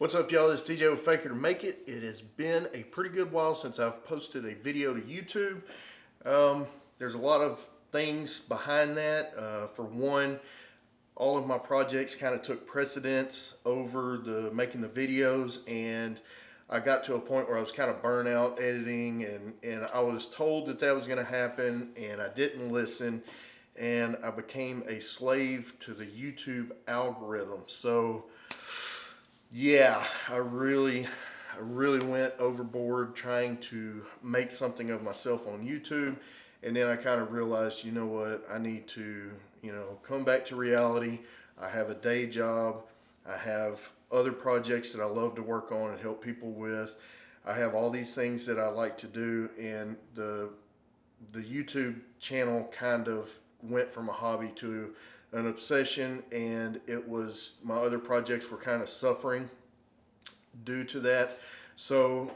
What's up, y'all? This is DJ with Fake It or Make It. It has been a pretty good while since I've posted a video to YouTube. There's a lot of things behind that. For one, all of my projects kind of took precedence over making the videos, and I got to a point where I was kind of burnt out editing, and I was told that was going to happen, and I didn't listen, and I became a slave to the YouTube algorithm. So yeah, I really went overboard trying to make something of myself on YouTube, and then I kind of realized, you know what, I need to, come back to reality. I have a day job. I have other projects that I love to work on and help people with. I have all these things that I like to do, and the YouTube channel kind of went from a hobby to an obsession, and my other projects were kind of suffering due to that. So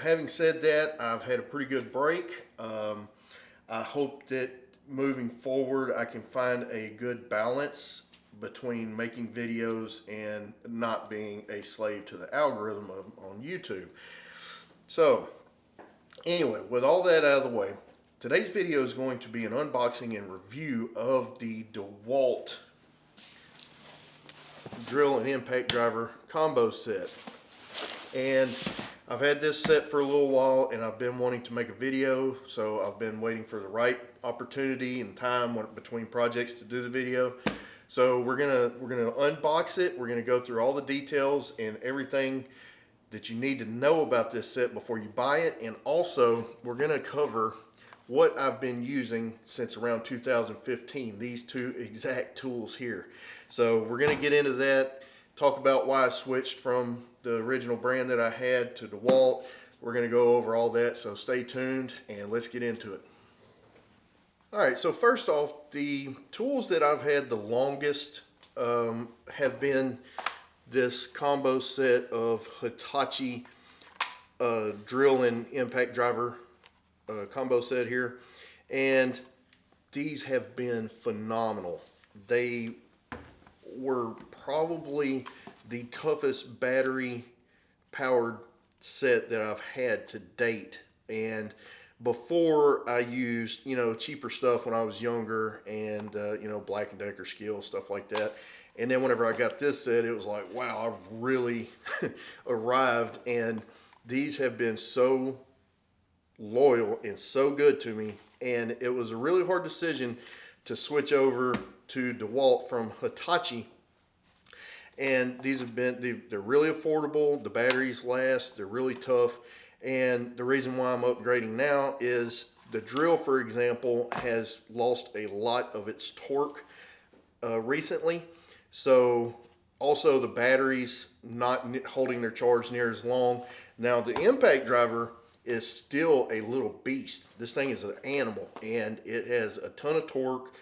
having said that, I've had a pretty good break. I hope that moving forward I can find a good balance between making videos and not being a slave to the algorithm on YouTube. So anyway, with all that out of the way, today's video is going to be an unboxing and review of the Dewalt drill and impact driver combo set. And I've had this set for a little while, and I've been wanting to make a video, so I've been waiting for the right opportunity and time between projects to do the video. So we're gonna unbox it. We're gonna go through all the details and everything that you need to know about this set before you buy it, and also we're gonna cover what I've been using since around 2015, these two exact tools here. So we're gonna get into that, talk about why I switched from the original brand that I had to Dewalt. We're gonna go over all that, so stay tuned and let's get into it. All right, so first off, the tools that I've had the longest have been this combo set of Hitachi drill and impact driver combo set here, and these have been phenomenal. They were probably the toughest battery powered set that I've had to date. And before, I used cheaper stuff when I was younger, and Black & Decker Skill, stuff like that. And then whenever I got this set, it was like, wow, I've really arrived. And these have been so loyal and so good to me, and it was a really hard decision to switch over to Dewalt from Hitachi. And these have been, they're really affordable, the batteries last, they're really tough, and the reason why I'm upgrading now is the drill, for example, has lost a lot of its torque recently. So also the batteries not holding their charge near as long. Now the impact driver is still a little beast. This thing is an animal, and it has a ton of torque.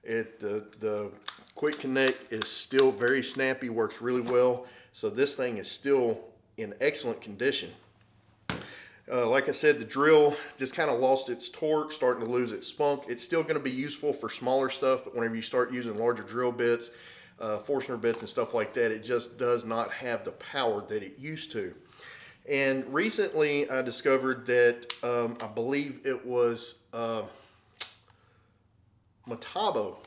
The quick connect is still very snappy, works really well. So this thing is still in excellent condition. Like I said, the drill just kind of lost its torque, starting to lose its spunk. It's still going to be useful for smaller stuff, but whenever you start using larger drill bits, Forstner bits and stuff like that, it just does not have the power that it used to. And recently I discovered that I believe it was Metabo.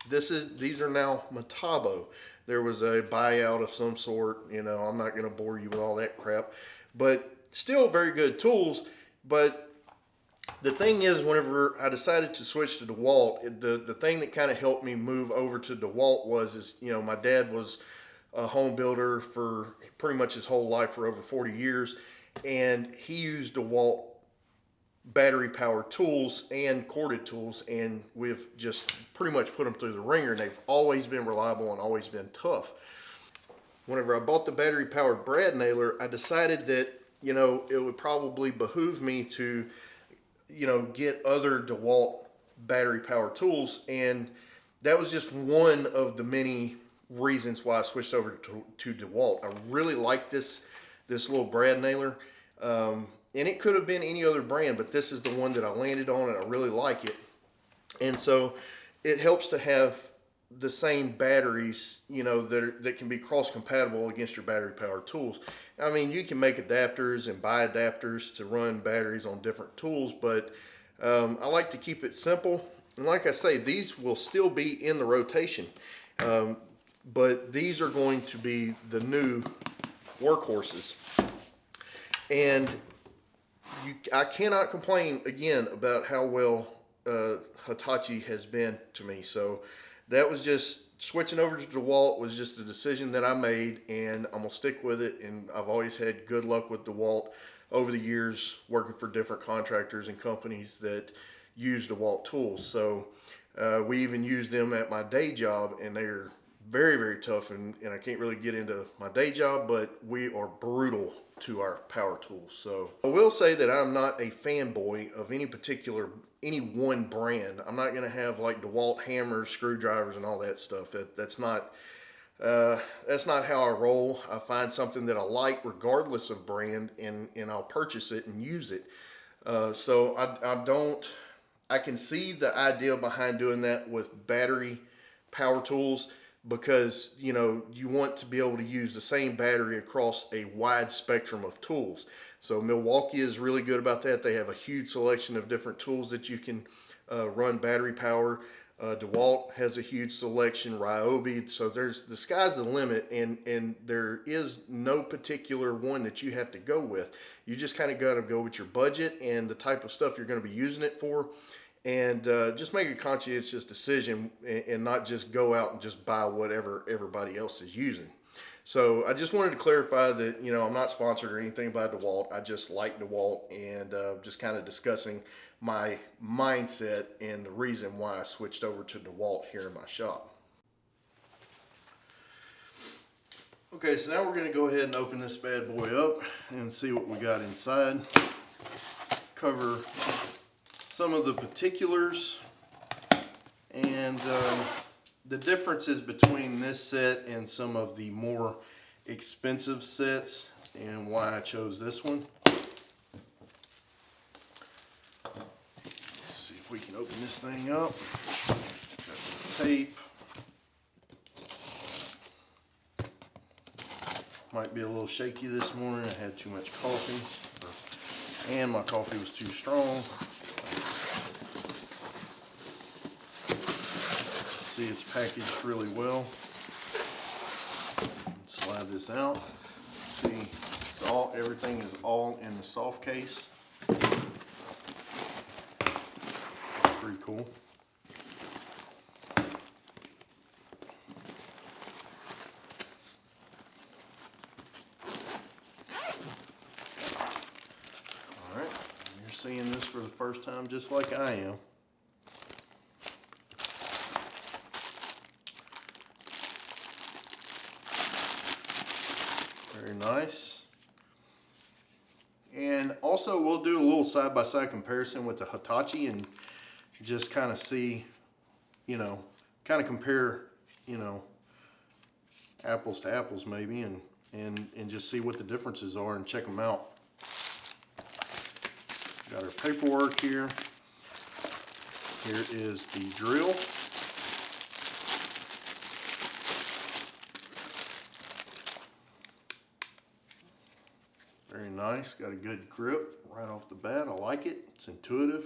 These are now Metabo. There was a buyout of some sort. I'm not going to bore you with all that crap, but still very good tools. But the thing is, whenever I decided to switch to Dewalt, the thing that kind of helped me move over to Dewalt was my dad was a home builder for pretty much his whole life, for over 40 years, and he used Dewalt battery powered tools and corded tools, and we've just pretty much put them through the ringer, and they've always been reliable and always been tough. Whenever I bought the battery powered brad nailer, I decided that it would probably behoove me to get other Dewalt battery powered tools, and that was just one of the many reasons why I switched over to Dewalt. I really like this little brad nailer, and it could have been any other brand, but this is the one that I landed on, and I really like it. And so it helps to have the same batteries, you know, that can be cross compatible against your battery powered tools. I mean, you can make adapters and buy adapters to run batteries on different tools, but I like to keep it simple. And like I say, these will still be in the rotation, but these are going to be the new workhorses. And I cannot complain again about how well Hitachi has been to me. So that was just switching over to Dewalt was just a decision that I made, and I'm gonna stick with it. And I've always had good luck with Dewalt over the years, working for different contractors and companies that use Dewalt tools. So we even use them at my day job, and they're very, very tough. And I can't really get into my day job, but we are brutal to our power tools. So I will say that I'm not a fanboy of any one brand. I'm not going to have like DeWalt hammers, screwdrivers, and all that stuff. That's not how I roll. I find something that I like regardless of brand, and I'll purchase it and use it. So I can see the idea behind doing that with battery power tools, because you know you want to be able to use the same battery across a wide spectrum of tools. So Milwaukee is really good about that. They have a huge selection of different tools that you can run battery power. DeWalt has a huge selection, Ryobi. So the sky's the limit, and there is no particular one that you have to go with. You just kind of got to go with your budget and the type of stuff you're going to be using it for. And just make a conscientious decision, and not just go out and just buy whatever everybody else is using. So I just wanted to clarify that, you know, I'm not sponsored or anything by DeWalt. I just like DeWalt, and just kind of discussing my mindset and the reason why I switched over to DeWalt here in my shop. Okay, so now we're going to go ahead and open this bad boy up and see what we got inside. Cover some of the particulars and the differences between this set and some of the more expensive sets, and why I chose this one. Let's see if we can open this thing up. Got some tape. Might be a little shaky this morning. I had too much coffee, and my coffee was too strong. See, it's packaged really well. Slide this out. See, everything is all in the soft case. Pretty cool. All right, you're seeing this for the first time, just like I am. Very nice. And also we'll do a little side-by-side comparison with the Hitachi, and just kind of see, you know, kind of compare, you know, apples to apples maybe, and just see what the differences are and check them out. Got our paperwork here. Here is the drill. Very nice, got a good grip right off the bat. I like it, it's intuitive.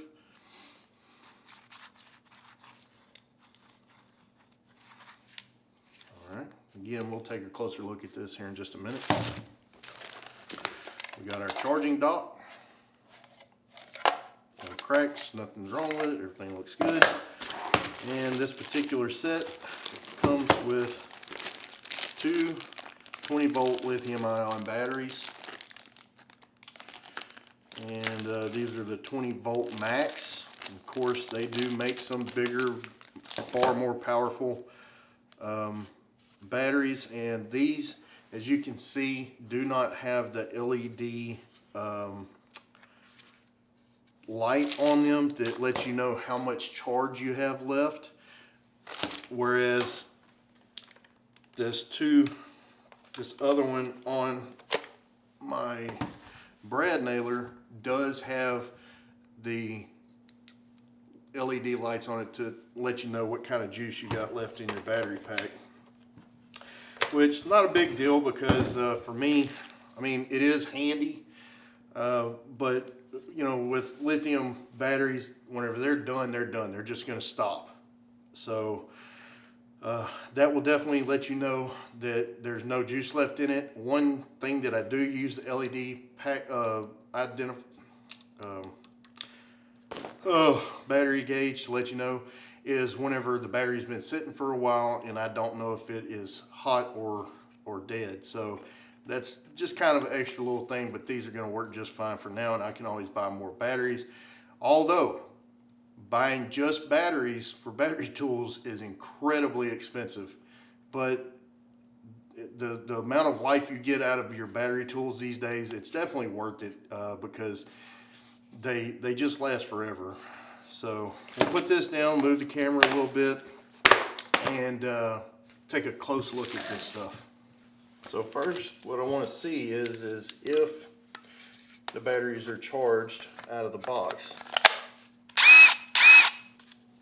All right, again, we'll take a closer look at this here in just a minute. We got our charging dock. No cracks, nothing's wrong with it, everything looks good. And this particular set comes with two 20-volt lithium-ion batteries. And these are the 20-volt max. Of course, they do make some bigger, far more powerful batteries. And these, as you can see, do not have the LED light on them that lets you know how much charge you have left. Whereas this other one on my brad nailer does have the LED lights on it to let you know what kind of juice you got left in your battery pack. Which, not a big deal, because for me, I mean, it is handy, but you know, with lithium batteries, whenever they're done, they're done. They're just going to stop. So that will definitely let you know that there's no juice left in it. One thing that I do use the LED pack battery gauge to let you know is whenever the battery's been sitting for a while and I don't know if it is hot or dead. So that's just kind of an extra little thing, but these are going to work just fine for now, and I can always buy more batteries. Although buying just batteries for battery tools is incredibly expensive, but the amount of life you get out of your battery tools these days, it's definitely worth it, because they just last forever. So we'll put this down, move the camera a little bit, and take a close look at this stuff. So first, what I want to see is if the batteries are charged out of the box.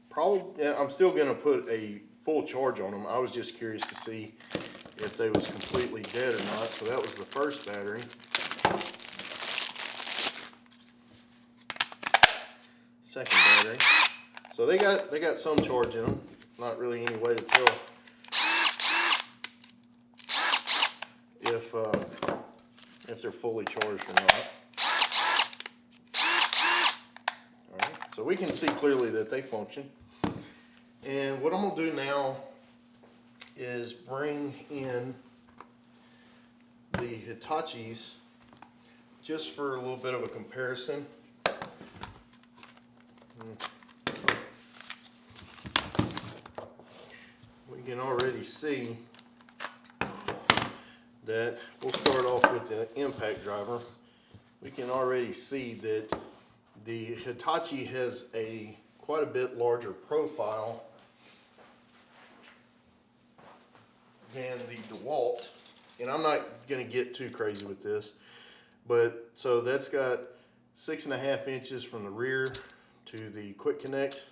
Probably, yeah, I'm still going to put a full charge on them. I was just curious to see if they was completely dead or not. So that was the first battery. Second battery. So they got some charge in them. Not really any way to tell if they're fully charged or not. All right. So we can see clearly that they function. And what I'm going to do now is bring in the Hitachis just for a little bit of a comparison. We can already see that, we'll start off with the impact driver. We can already see that the Hitachi has quite a bit larger profile than the Dewalt, and I'm not going to get too crazy with this, but so that's got 6.5 inches from the rear to the quick connect,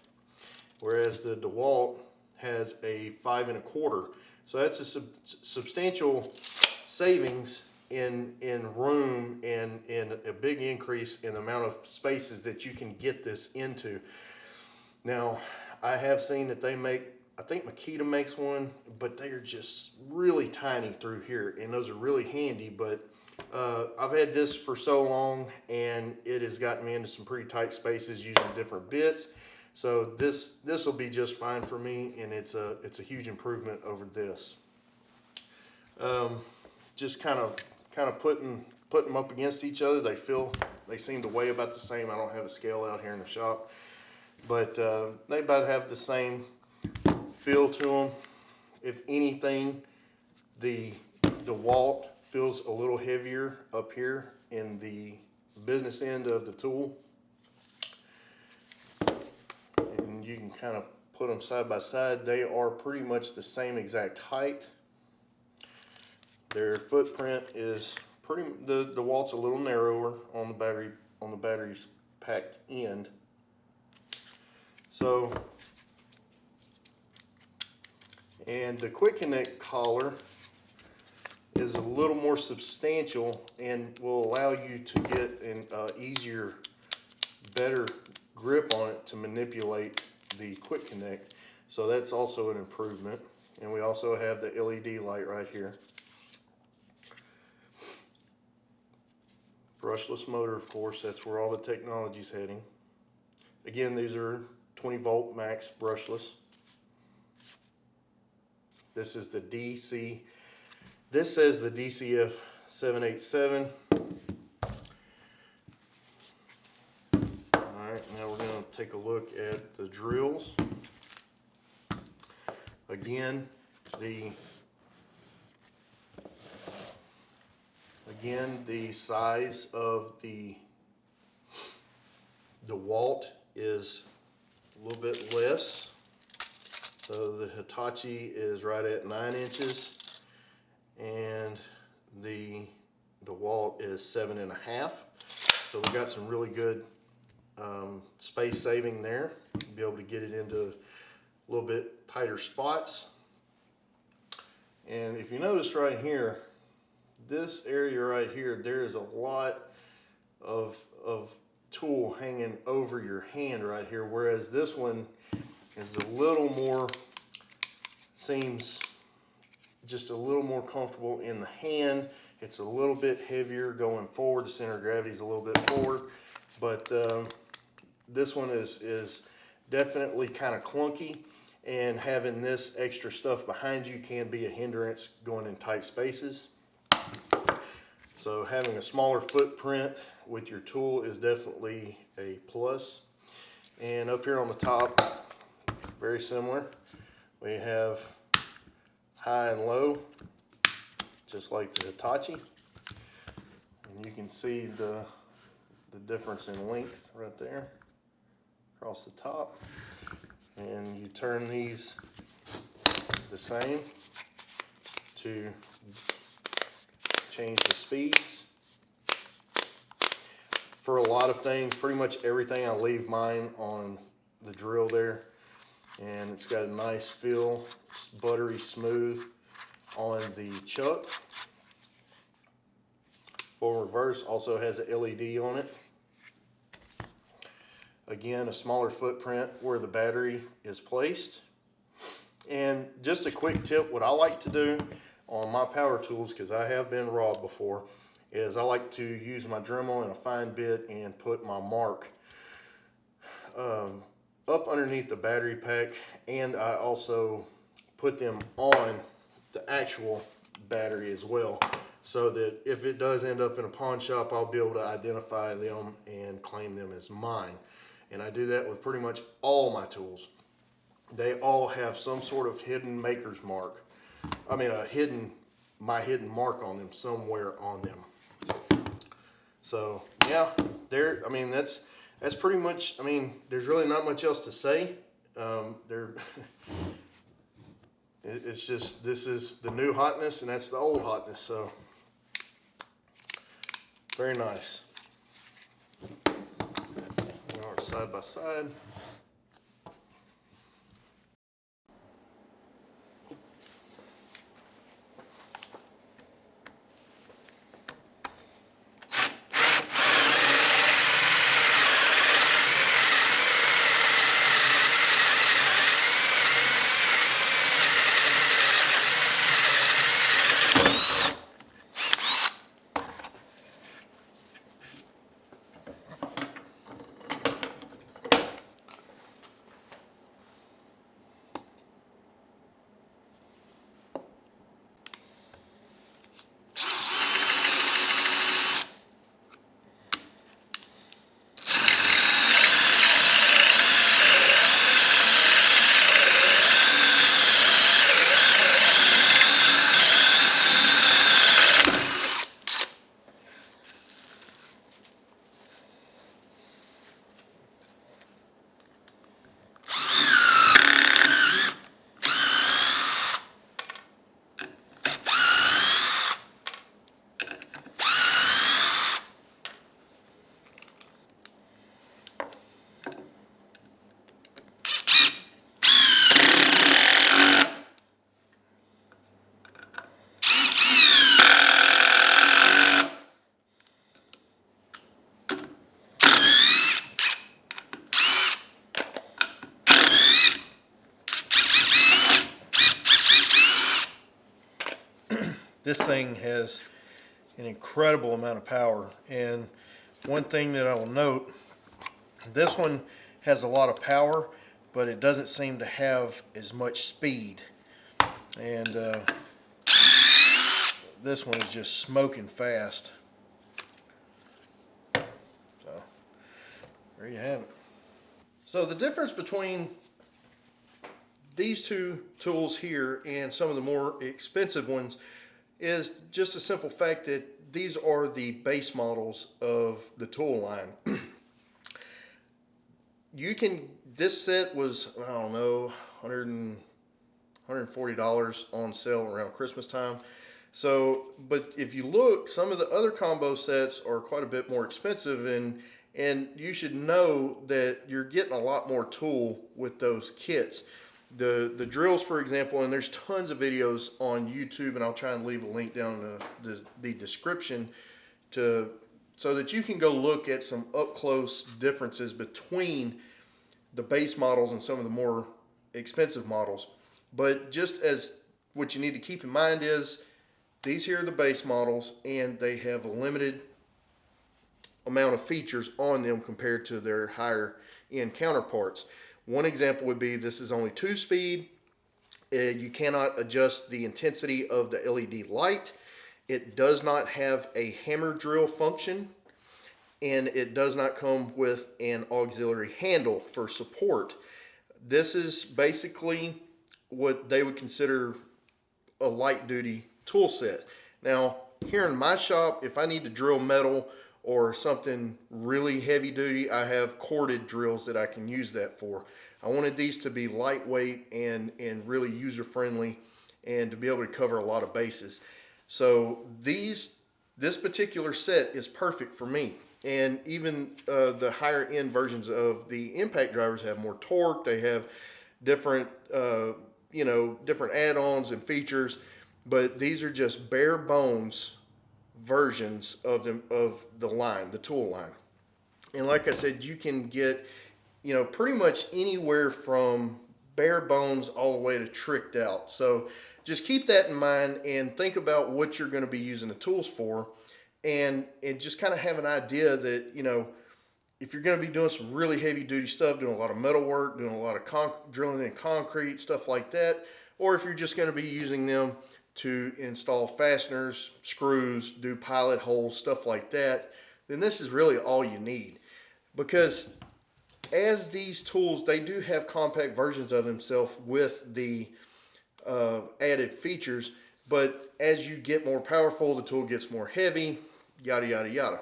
whereas the Dewalt has a 5 1/4. So that's a substantial savings in room and a big increase in the amount of spaces that you can get this into. Now, I have seen that they make, I think Makita makes one, but they are just really tiny through here, and those are really handy. But I've had this for so long, and it has gotten me into some pretty tight spaces using different bits. So this will be just fine for me, and it's a huge improvement over this. Just kind of putting them up against each other. They seem to weigh about the same. I don't have a scale out here in the shop, but they about have the same feel to them. If anything, the Dewalt feels a little heavier up here in the business end of the tool. And you can kind of put them side by side. They are pretty much the same exact height. Their footprint is the Dewalt's a little narrower on the battery's packed end. So, and the quick connect collar is a little more substantial and will allow you to get an easier, better grip on it to manipulate the quick connect. So that's also an improvement. And we also have the LED light right here. Brushless motor, of course, that's where all the technology's heading. Again, these are 20 volt max brushless. This is the DC. This says the DCF 787. Alright, now we're going to take a look at the drills. Again, the size of the Dewalt is a little bit less. So the Hitachi is right at 9 inches, and the Dewalt is 7.5. So we got some really good space saving there. be able to get it into a little bit tighter spots. And if you notice right here, this area right here, there is a lot of tool hanging over your hand right here, whereas this one is a little more, seems just a little more comfortable in the hand. It's a little bit heavier going forward. The center of gravity is a little bit forward, but this one is definitely kind of clunky, and having this extra stuff behind you can be a hindrance going in tight spaces. So having a smaller footprint with your tool is definitely a plus. And up here on the top, very similar. We have high and low, just like the Hitachi. And you can see the difference in length right there across the top. And you turn these the same to change the speeds. For a lot of things, pretty much everything, I leave mine on the drill there, and it's got a nice feel, it's buttery smooth on the chuck. Full reverse also has an LED on it. Again, a smaller footprint where the battery is placed. And just a quick tip, what I like to do on my power tools, because I have been robbed before, is I like to use my Dremel and a fine bit and put my mark up underneath the battery pack, and I also put them on the actual battery as well, so that if it does end up in a pawn shop, I'll be able to identify them and claim them as mine. And I do that with pretty much all my tools. They all have some sort of hidden maker's mark. I mean, my hidden mark on them somewhere on them. So yeah, I mean, that's pretty much, I mean, there's really not much else to say. It's just, this is the new hotness and that's the old hotness. So very nice. We are side by side. This thing has an incredible amount of power, and one thing that I will note, this one has a lot of power, but it doesn't seem to have as much speed. And this one is just smoking fast. So there you have it. So the difference between these two tools here and some of the more expensive ones is just a simple fact that these are the base models of the tool line. This set was, I don't know, $140 on sale around Christmas time. So, but if you look, some of the other combo sets are quite a bit more expensive, and And you should know that you're getting a lot more tool with those kits. The drills, for example, and there's tons of videos on YouTube, and I'll try and leave a link down in the description so that you can go look at some up close differences between the base models and some of the more expensive models. But just as what you need to keep in mind is these here are the base models, and they have a limited amount of features on them compared to their higher end counterparts. One example would be this is only 2-speed. You cannot adjust the intensity of the LED light. It does not have a hammer drill function, and it does not come with an auxiliary handle for support. This is basically what they would consider a light duty tool set. Now, here in my shop, if I need to drill metal or something really heavy duty, I have corded drills that I can use that for. I wanted these to be lightweight and really user friendly and to be able to cover a lot of bases. So this particular set is perfect for me. And even the higher end versions of the impact drivers have more torque. They have different, different add-ons and features, but these are just bare bones versions of the line, the tool line. And like I said, you can get, pretty much anywhere from bare bones all the way to tricked out. So just keep that in mind and think about what you're going to be using the tools for, and just kind of have an idea that, if you're going to be doing some really heavy duty stuff, doing a lot of metal work, doing a lot of drilling in concrete, stuff like that, or if you're just going to be using them to install fasteners, screws, do pilot holes, stuff like that, then this is really all you need. Because as these tools, they do have compact versions of themselves with the added features, but as you get more powerful, the tool gets more heavy, yada, yada, yada.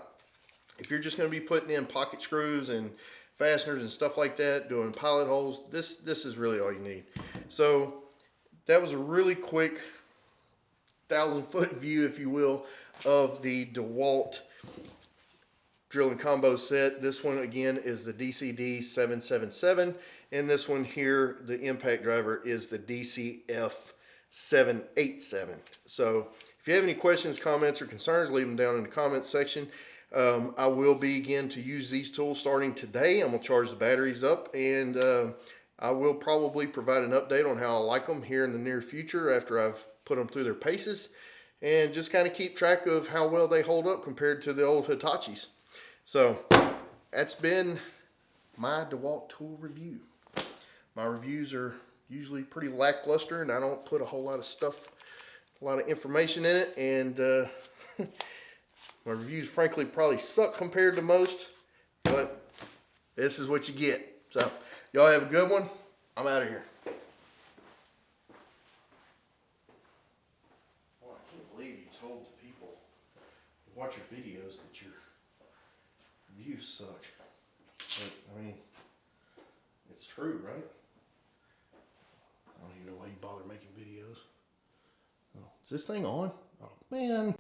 If you're just going to be putting in pocket screws and fasteners and stuff like that, doing pilot holes, this is really all you need. So that was a really quick 1,000-foot view, if you will, of the Dewalt drill and combo set. This one again is the DCD 777, and this one here, the impact driver, is the DCF 787. So if you have any questions, comments, or concerns, leave them down in the comments section. I will begin to use these tools starting today. I'm going to charge the batteries up, and I will probably provide an update on how I like them here in the near future after I've put them through their paces, and just kind of keep track of how well they hold up compared to the old Hitachis. So that's been my Dewalt tool review. My reviews are usually pretty lackluster, and I don't put a whole lot of stuff, a lot of information in it, and my reviews frankly probably suck compared to most, but this is what you get. So y'all have a good one. I'm out of here. Well, I can't believe you told the people who watch your videos that your reviews suck. But, I mean, it's true, right? I don't even know why you bother making videos. Oh, is this thing on? Oh, man.